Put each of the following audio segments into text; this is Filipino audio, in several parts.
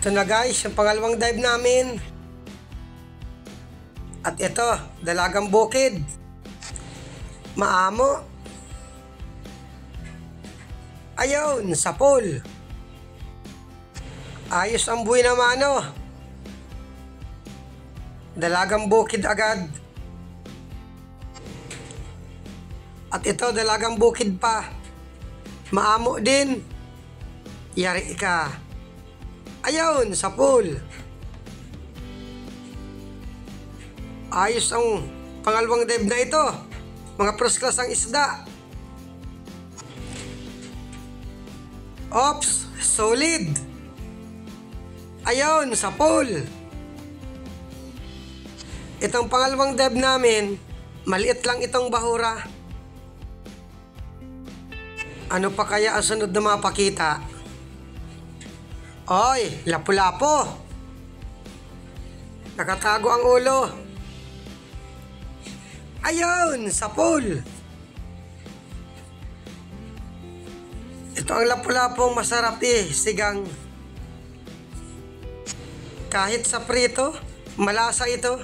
Ito na guys, yung pangalawang dive namin. At ito, dalagang bukid. Maamo. Ayun, sa pool. Ayos ang buhay naman, no? Dalagang bukid agad. At ito, dalagang bukid pa. Maamo din. Yari ka. Ayun, sa pool. Ayos ang pangalawang dive na ito. Mga first class ang isda. Ops, solid. Ayun, sa pool. Itong pangalawang dive namin, maliit lang itong bahura. Ano pa kaya ang sunod na mapakita? Oy, lapu-lapo. Nakatago ang ulo. Ayun, sa pool. Ito ang lapu-lapong masarap sigang. Kahit sa prito, malasa ito.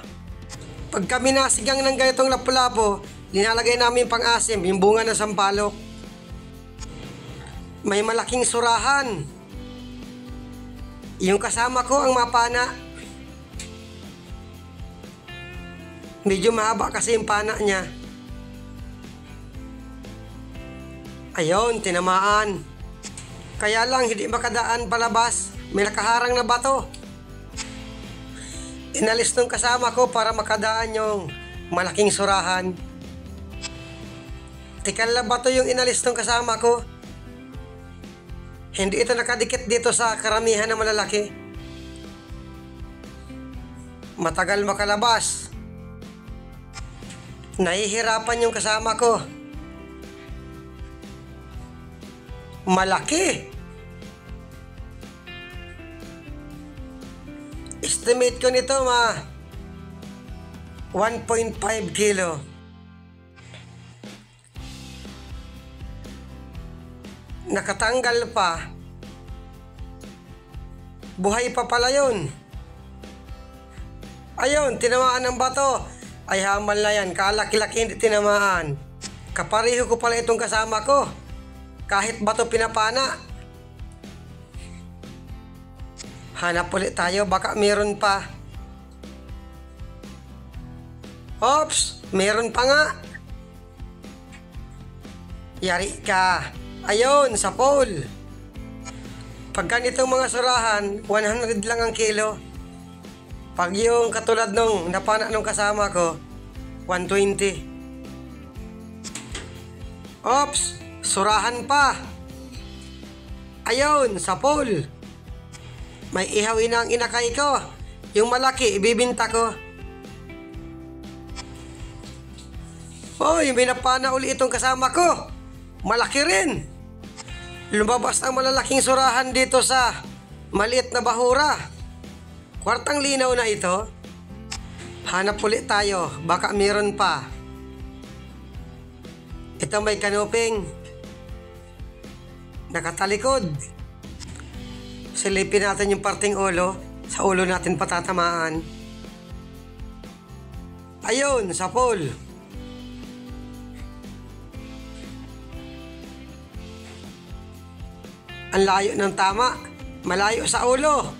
Pag kami nasigang ng ganitong lapu-lapo, linalagay namin pang-asim, yung bunga ng sampalok. May malaking surahan. Yung kasama ko ang mapana. Medyo mahaba kasi yung pana niya. Ayun, tinamaan. Kaya lang hindi makadaan palabas. May nakaharang na bato. Inalis nung kasama ko para makadaan yung malaking surahan. Tikal na bato yung inalis nung kasama ko. Hindi ito nakadikit dito sa karamihan na malalaki. Matagal makalabas. Nahihirapan yung kasama ko. Malaki. Estimate ko nito 1.5 kilo. Nakatanggal pa. Buhay pa pala yun. Ayun, tinamaan ng bato. Ay hamal na yan, kalaki-laki hindi tinamaan. Kapareho ko pala itong kasama ko. Kahit bato pinapana. Hanap ulit tayo, baka meron pa. Ops, meron pa nga. Yari ka. Ayun, sa pool. Pag ganitong mga surahan, 100 lang ang kilo. Pag yung katulad nung napana nung kasama ko, 120. Ops, surahan pa. Ayun, sa pool. May ihawin na ang inakay ko. Yung malaki, ibibinta ko. Hoy, may napana uli itong kasama ko. Malaki rin. Lumabas ang malalaking surahan dito sa maliit na bahura. Kwartang linaw na ito. Hanap ulit tayo, baka meron pa. Ito may kanuping. Nakatalikod. Silipin natin yung parting ulo. Sa ulo natin patatamaan. Ayun, sa pool. Ang layo ng tama. Malayo sa ulo.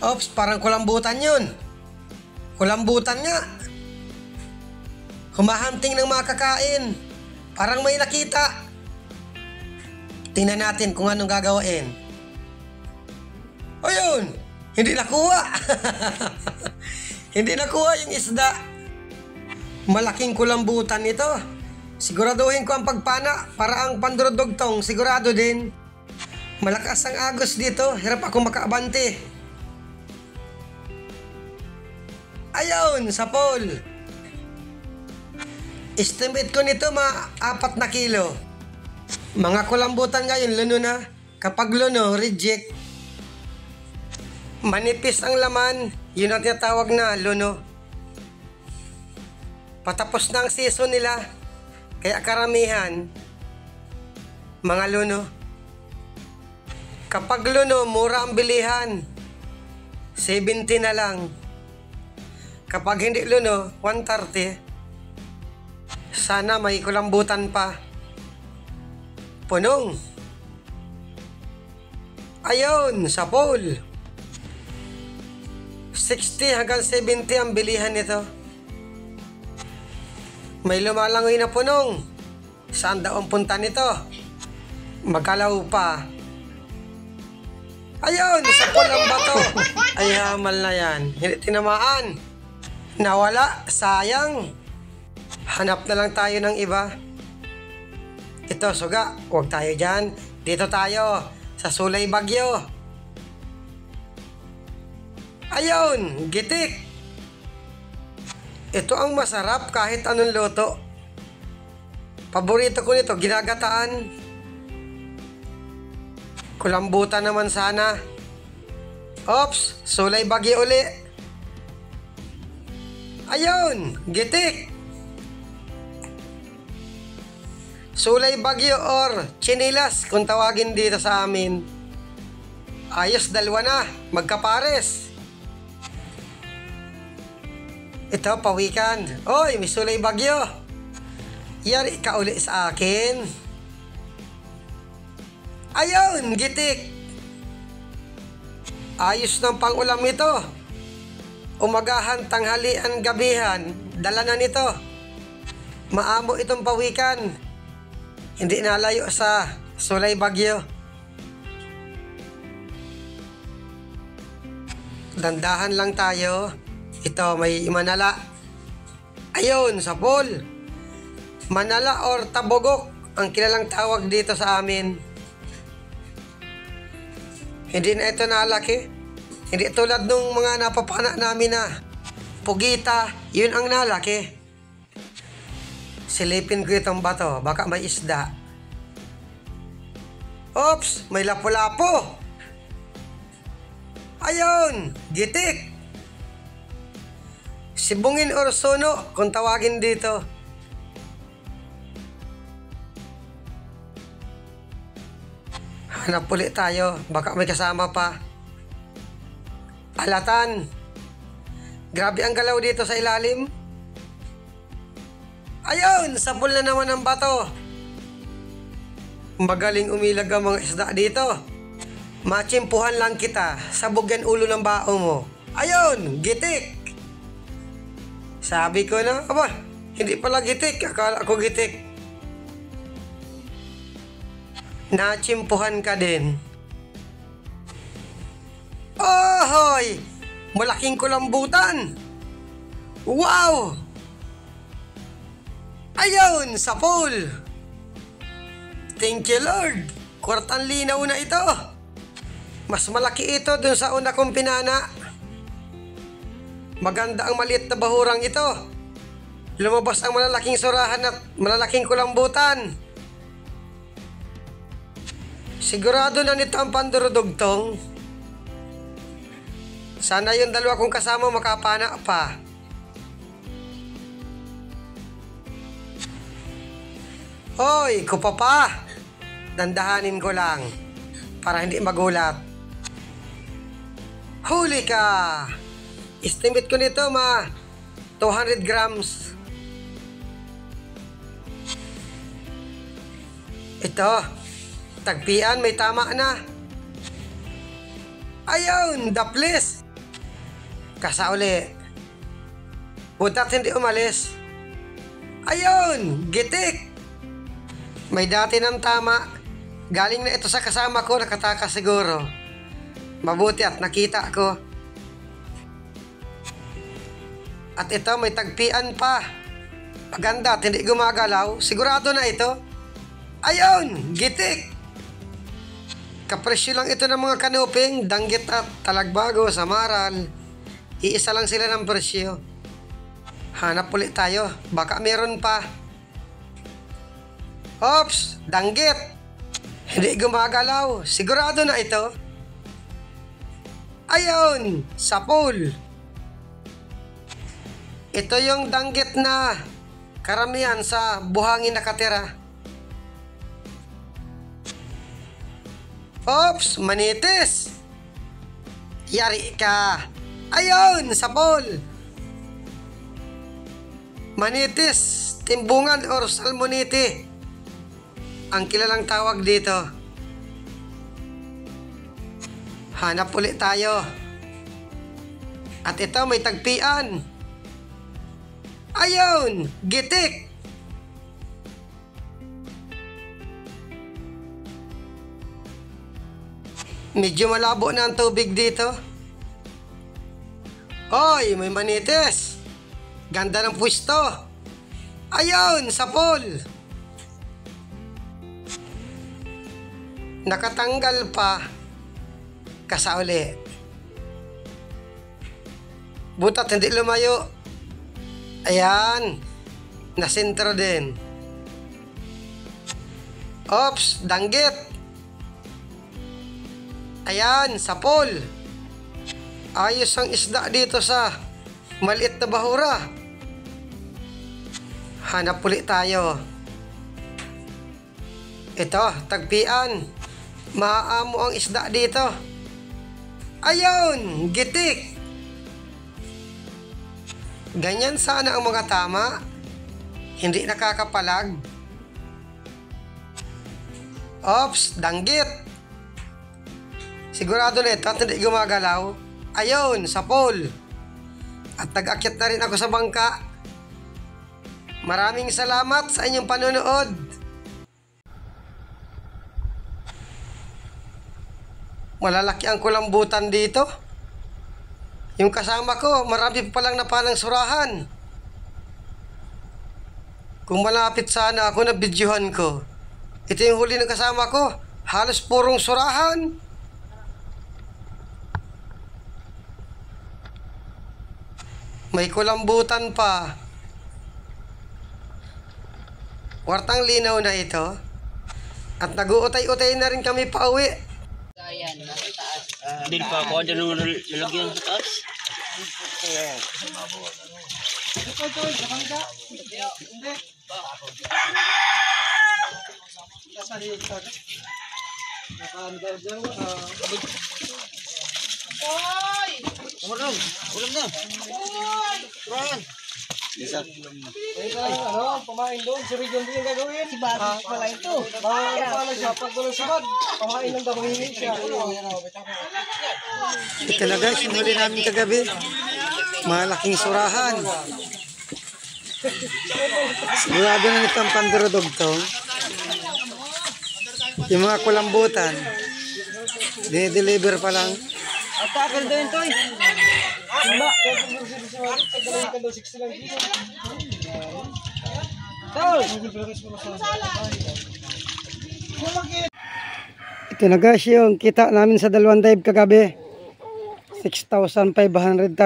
Ops, parang kulambutan yun. Kulambutan nga. Humahunting ng mga kakain. Parang may nakita. Tingnan natin kung anong gagawin. O yun, hindi nakuha. Hindi nakuha yung isda. Malaking kulambutan ito. Siguraduhin ko ang pagpana para ang pandurudugtong sigurado din. Malakas ang agos dito, hirap ako makaabante. Ayun, sa pool. Estimate ko nito 4 na kilo. Mga kulambutan ngayon, luno na. Kapag luno, reject. Manipis ang laman, yun ang tinatawag na luno. Patapos na ang season nila. Kaya karamihan, mga luno. Kapag luno, mura ang bilihan. 70 na lang. Kapag hindi luno, 130. Sana may kulambutan pa. Punong. Ayun, sa pool. 60 hanggang 70 ang bilihan nito. May lumalangoy na punong. Saan daw ang punta nito? Magalaw pa. Ayun, sa pulang bato. Ay, hamal na yan. Hindi tinamaan. Nawala, sayang. Hanap na lang tayo ng iba. Ito, suga. Huwag tayo dyan. Dito tayo, sa Sulay Bagyo. Ayun, gitik. Ito ang masarap kahit anong luto. Paborito ko nito, ginagataan. Kulambutan naman sana. Ops, Sulay Bagyo uli. Ayun, gitik. Sulay Bagyo or Chinilas kung tawagin dito sa amin. Ayos, dalawa na, magkapares. Ito, pawikan. Oy, may Sulay Bagyo. Yari ka uli sa akin. Ayun, gitik. Ayos ng pang-ulam ito. Umagahan, tanghalian, gabihan. Dala na nito. Maamo itong pawikan. Hindi nalayo sa Sulay Bagyo. Dandahan lang tayo. Ito, may manala. Ayun, sa pool. Manala or tabogok ang kilalang tawag dito sa amin. Hindi na ito nalaki. Hindi tulad nung mga napapana namin na pugita, yun ang nalaki. Silipin ko itong bato, baka may isda. Oops, may lapu-lapo. Ayun, gitik. Sibungin or suno kung tawagin dito. Hanap ulit tayo, baka may kasama pa. Alatan. Grabe ang galaw dito sa ilalim. Ayun, sapul na naman ang bato. Magaling umilag ang mga isda dito. Machimpuhan lang kita, sabog yan ulo ng bao mo. Ayun, gitik. Sabi ko na, aba, hindi pala gitik, akala ko gitik. Nachimpuhan ka din. Ohoy! Malaking kulambutan! Wow! Ayun, sa pool! Thank you, Lord! Kwartang linaw na ito! Mas malaki ito dun sa una kong pinana. Maganda ang maliit na bahurang ito. Lumabas ang malalaking surahan at malalaking kulambutan. Sigurado na nito ang pandurudugtong. Sana yung dalawa kong kasama makapana pa. Hoy, kupa pa. Dandahanin ko lang para hindi magulat. Huli ka. Estimate ko nito 200 grams. Ito. Tagpian, may tama na. Ayun, daplis. Kasa uli. Butat hindi umalis. Ayun, gitik. May dati ng tama. Galing na ito sa kasama ko, nakatakas siguro. Mabuti at nakita ko. At ito, may tagpian pa. Maganda at hindi gumagalaw. Sigurado na ito. Ayun, gitik. Kapresyo lang ito ng mga kanuping, danggit at talagbago sa maral. Iisa lang sila ng presyo. Hanap ulit tayo, baka meron pa. Ops, danggit. Hindi gumagalaw, sigurado na ito. Ayun, sa pool. Ito yung danggit na karamihan sa buhangin nakatira. Ops, manitis. Yari ka. Ayun, sapol. Manitis, timbungan or salmonite. Ang kilalang tawag dito. Hanap ulit tayo. At ito may tagpian. Ayun, gitik. Medyo malabo na ang tubig dito. Hoy, may manitis. Ganda ng pwesto. Ayun, sapol. Nakatanggal pa. Kasauli. Butat hindi lumayo. Ayan. Nasentro din. Ops, danggit. Ayan, sapol. Ayos ang isda dito sa maliit na bahura. Hanap ulit tayo. Ito, tagpian. Maaamo ang isda dito. Ayun, gitik. Ganyan sana ang mga tama. Hindi nakakapalag. Ops, danggit. Sigurado nito at hindi gumagalaw. Ayun, sapol. At nag-akyat na rin ako sa bangka. Maraming salamat sa inyong panonood. Malalaki ang kulambutan dito. Yung kasama ko, marami pa lang napanang surahan. Kung malapit sana ako na bidyuhan ko. Ito yung huli ng kasama ko. Halos purong surahan. May kulambutan pa. Wartang linaw na ito. At nag-uutay-utay na rin kami pauwi. Ayan, nasa taas. Din pa ako ada nung lalagyan sa taas. Hoy! Ulam na. Turan. Pamain doon. Si Region din yung gagawin. Si Batis pala ito. Pala siya. Pag walang sabad, pamain lang daw hihingi siya. Ito na guys, yung huli namin kagabi. Malaking surahan. Sigurado na nitong pandurudog to. Yung mga kulambutan. Dine-deliver pa lang. At takal doon ito eh. Ito na guys yung kita namin sa dalawang dive kagabi. 6,531.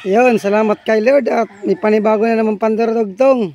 Yun, salamat kay Lord at may panibago na naman pandurudog tong.